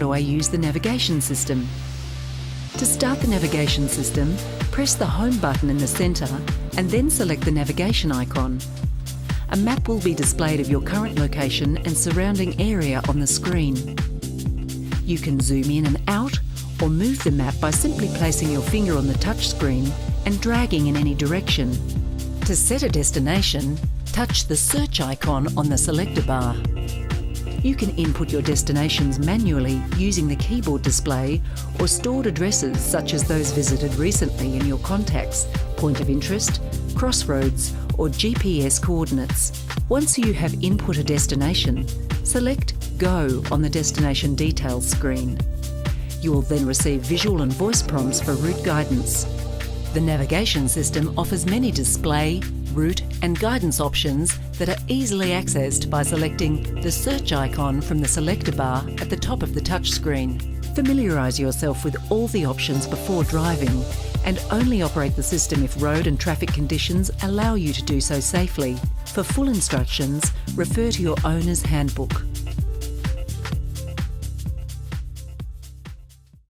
do I use the navigation system? To start the navigation system, press the Home button in the centre and then select the navigation icon. A map will be displayed of your current location and surrounding area on the screen. You can zoom in and out or move the map by simply placing your finger on the touchscreen and dragging in any direction. To set a destination, touch the search icon on the selector bar. You can input your destinations manually using the keyboard display or stored addresses such as those visited recently in your contacts, point of interest, crossroads or GPS coordinates. Once you have input a destination, select Go on the destination details screen. You will then receive visual and voice prompts for route guidance. The navigation system offers many display, route and guidance options that are easily accessed by selecting the search icon from the selector bar at the top of the touchscreen. Familiarise yourself with all the options before driving and only operate the system if road and traffic conditions allow you to do so safely. For full instructions, refer to your owner's handbook.